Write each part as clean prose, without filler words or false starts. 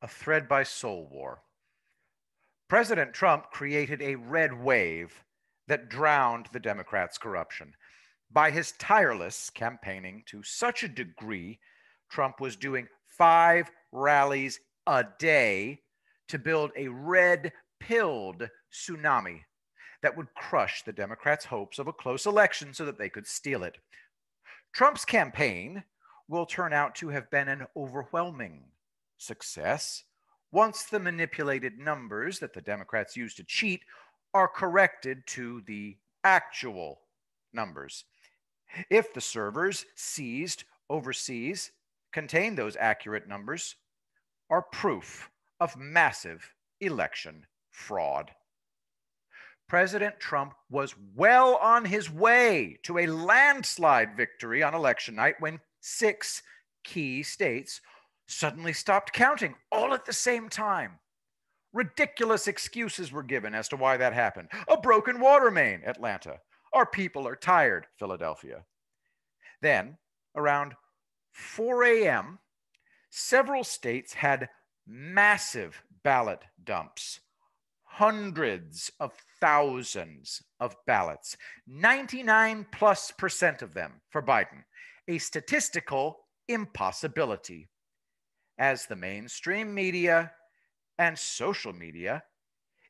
A thread by Soul War. President Trump created a red wave that drowned the Democrats' corruption. By his tireless campaigning to such a degree, Trump was doing 5 rallies a day to build a red-pilled tsunami that would crush the Democrats' hopes of a close election so that they could steal it. Trump's campaign will turn out to have been an overwhelming success once the manipulated numbers that the Democrats use to cheat are corrected to the actual numbers. If the servers seized overseas contain those accurate numbers, are proof of massive election fraud. President Trump was well on his way to a landslide victory on election night when 6 key states suddenly stopped counting all at the same time. Ridiculous excuses were given as to why that happened. A broken water main, Atlanta. Our people are tired, Philadelphia. Then, around 4 a.m., several states had massive ballot dumps. Hundreds of thousands of ballots, 99+% of them for Biden, a statistical impossibility. As the mainstream media and social media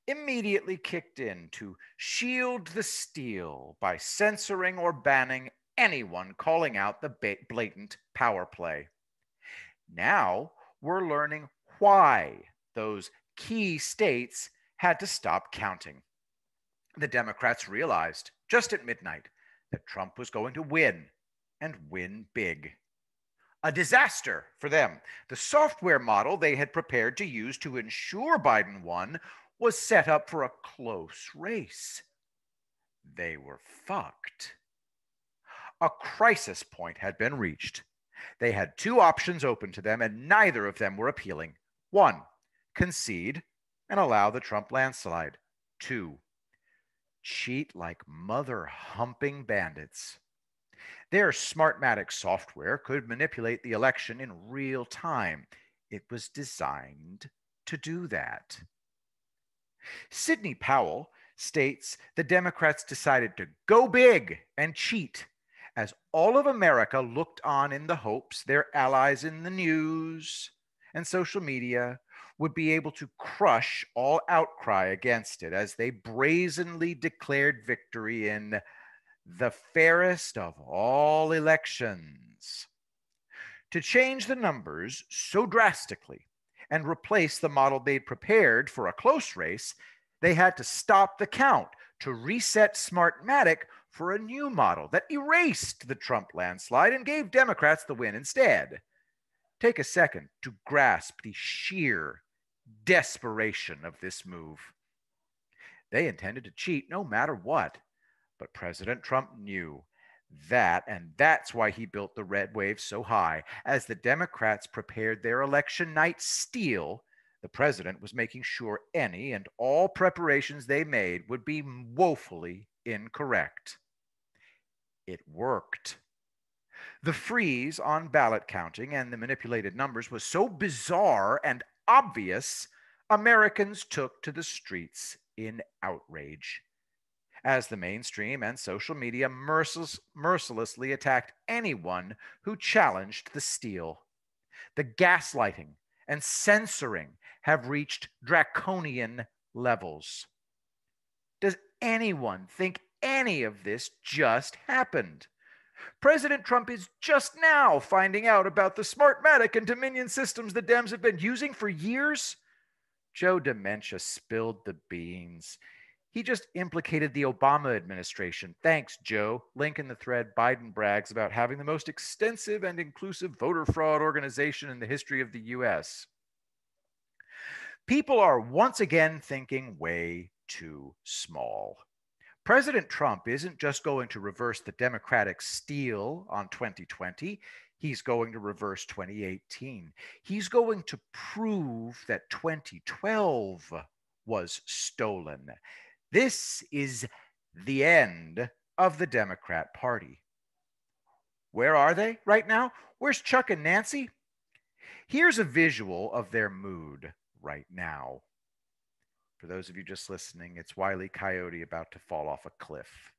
immediately kicked in to shield the steal by censoring or banning anyone calling out the blatant power play. Now we're learning why those key states had to stop counting. The Democrats realized just at midnight that Trump was going to win and win big. A disaster for them. The software model they had prepared to use to ensure Biden won was set up for a close race. They were fucked. A crisis point had been reached. They had 2 options open to them, and neither of them were appealing. 1, concede and allow the Trump landslide. 2, cheat like mother-humping bandits. Their Smartmatic software could manipulate the election in real time. It was designed to do that. Sidney Powell states the Democrats decided to go big and cheat as all of America looked on in the hopes their allies in the news and social media would be able to crush all outcry against it as they brazenly declared victory in the fairest of all elections. To change the numbers so drastically and replace the model they'd prepared for a close race, they had to stop the count to reset Smartmatic for a new model that erased the Trump landslide and gave Democrats the win instead. Take a second to grasp the sheer desperation of this move. They intended to cheat no matter what, but President Trump knew that, and that's why he built the red wave so high. As the Democrats prepared their election night steal, the president was making sure any and all preparations they made would be woefully incorrect. It worked. The freeze on ballot counting and the manipulated numbers was so bizarre and obvious, Americans took to the streets in outrage. As the mainstream and social media mercilessly attacked anyone who challenged the steal. The gaslighting and censoring have reached draconian levels. Does anyone think any of this just happened? President Trump is just now finding out about the Smartmatic and Dominion systems the Dems have been using for years. Joe Dementia spilled the beans. He just implicated the Obama administration. Thanks, Joe. Link in the thread. Biden brags about having the most extensive and inclusive voter fraud organization in the history of the US. People are once again thinking way too small. President Trump isn't just going to reverse the Democratic steal on 2020. He's going to reverse 2018. He's going to prove that 2012 was stolen. This is the end of the Democrat Party. Where are they right now? Where's Chuck and Nancy? Here's a visual of their mood right now. For those of you just listening, it's Wile E. Coyote about to fall off a cliff.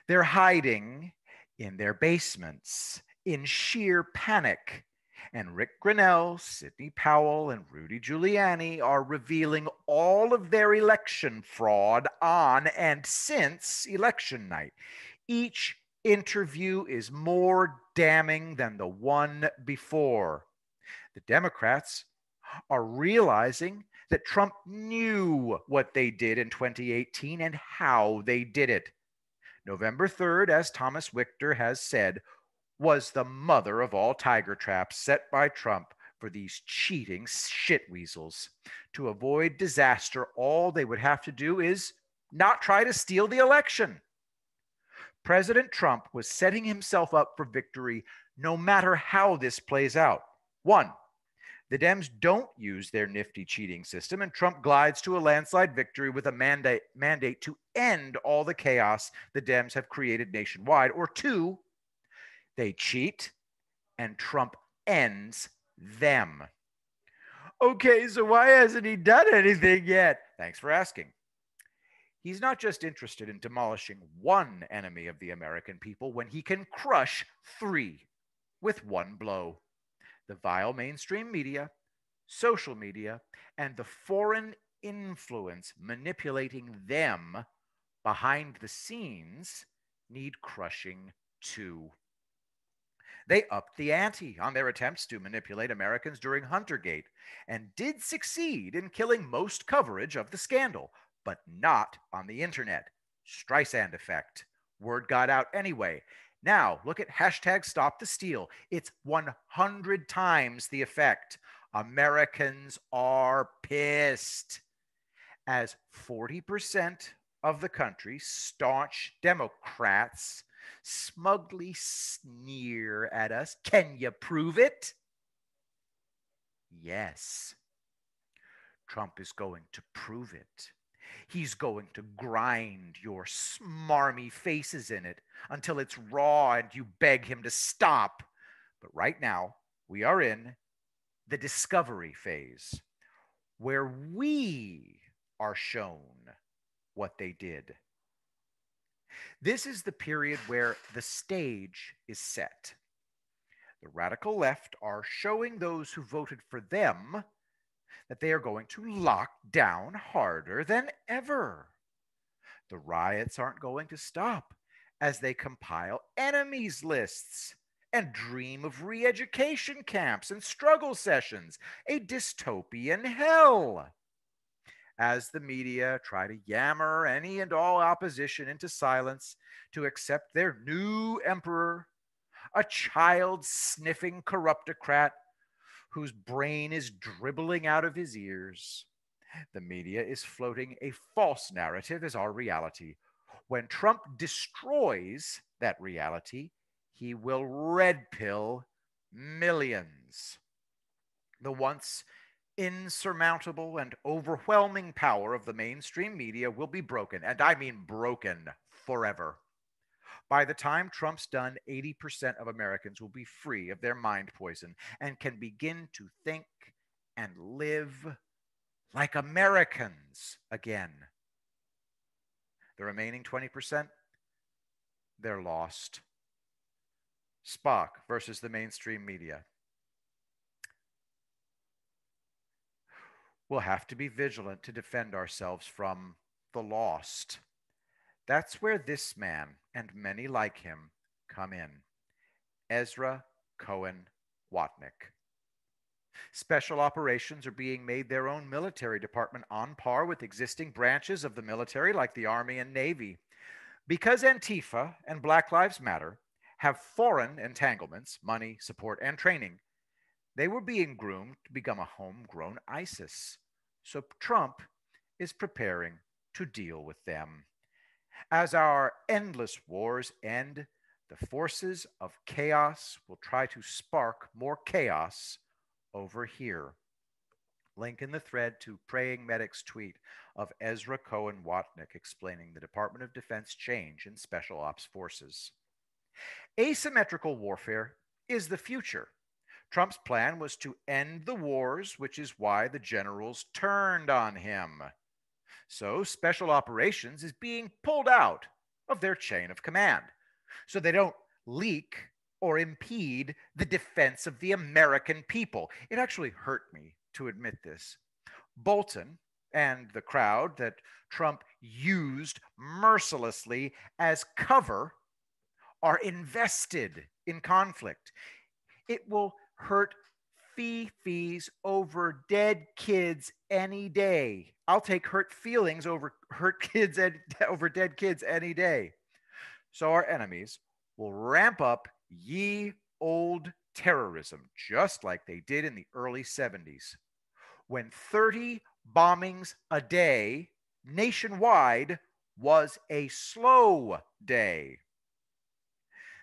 They're hiding in their basements in sheer panic. And Rick Grinnell, Sidney Powell, and Rudy Giuliani are revealing all of their election fraud on and since election night. Each interview is more damning than the one before. The Democrats are realizing that Trump knew what they did in 2018 and how they did it. November 3rd, as Thomas Wichter has said, was the mother of all tiger traps set by Trump for these cheating shitweasels. To avoid disaster, all they would have to do is not try to steal the election. President Trump was setting himself up for victory no matter how this plays out. One, the Dems don't use their nifty cheating system, and Trump glides to a landslide victory with a mandate to end all the chaos the Dems have created nationwide. Or two, they cheat, and Trump ends them. Okay, so why hasn't he done anything yet? Thanks for asking. He's not just interested in demolishing one enemy of the American people when he can crush three with one blow: the vile mainstream media, social media, and the foreign influence manipulating them behind the scenes need crushing too. They upped the ante on their attempts to manipulate Americans during Huntergate and did succeed in killing most coverage of the scandal, but not on the internet. Streisand effect. Word got out anyway. Now, look at hashtag Stop the Steal. It's 100 times the effect. Americans are pissed. As 40% of the country, staunch Democrats smugly sneer at us. Can you prove it? Yes. Trump is going to prove it. He's going to grind your smarmy faces in it until it's raw and you beg him to stop. But right now, we are in the discovery phase, where we are shown what they did. This is the period where the stage is set. The radical left are showing those who voted for them that they are going to lock down harder than ever. The riots aren't going to stop as they compile enemies lists and dream of re-education camps and struggle sessions, a dystopian hell. As the media try to yammer any and all opposition into silence to accept their new emperor, a child-sniffing corruptocrat whose brain is dribbling out of his ears. The media is floating a false narrative as our reality. When Trump destroys that reality, he will red pill millions. The once insurmountable and overwhelming power of the mainstream media will be broken, and I mean broken forever. By the time Trump's done, 80% of Americans will be free of their mind poison and can begin to think and live like Americans again. The remaining 20%, they're lost. Spock versus the mainstream media. We'll have to be vigilant to defend ourselves from the lost. That's where this man and many like him come in. Ezra Cohen Watnick. Special operations are being made their own military department on par with existing branches of the military like the Army and Navy. Because Antifa and Black Lives Matter have foreign entanglements, money, support, and training, they were being groomed to become a homegrown ISIS. So Trump is preparing to deal with them. As our endless wars end, the forces of chaos will try to spark more chaos over here. Link in the thread to Praying Medic's tweet of Ezra Cohen Watnick explaining the Department of Defense change in Special Ops forces. Asymmetrical warfare is the future. Trump's plan was to end the wars, which is why the generals turned on him. So special operations is being pulled out of their chain of command so they don't leak or impede the defense of the American people. It actually hurt me to admit this. Bolton and the crowd that Trump used mercilessly as cover are invested in conflict. It will hurt fees over dead kids any day. I'll take hurt feelings over hurt kids and over dead kids any day. So our enemies will ramp up ye old terrorism just like they did in the early 70s when 30 bombings a day nationwide was a slow day.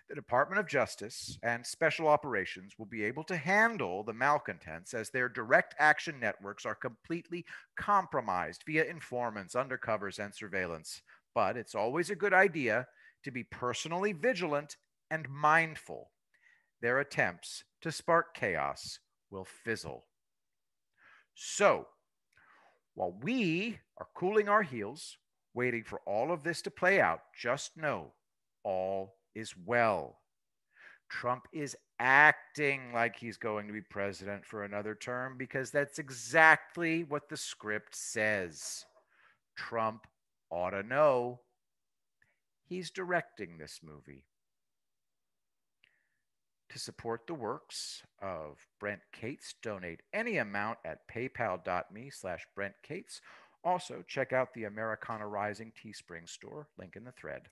The Department of Justice and Special Operations will be able to handle the malcontents as their direct action networks are completely compromised via informants, undercovers, and surveillance. But it's always a good idea to be personally vigilant and mindful. Their attempts to spark chaos will fizzle. So, while we are cooling our heels, waiting for all of this to play out, just know all is well. Trump is acting like he's going to be president for another term because that's exactly what the script says. Trump ought to know. He's directing this movie. To support the works of Brent Cates, donate any amount at paypal.me/Brent Cates. Also, check out the Americana Rising Teespring store, link in the thread.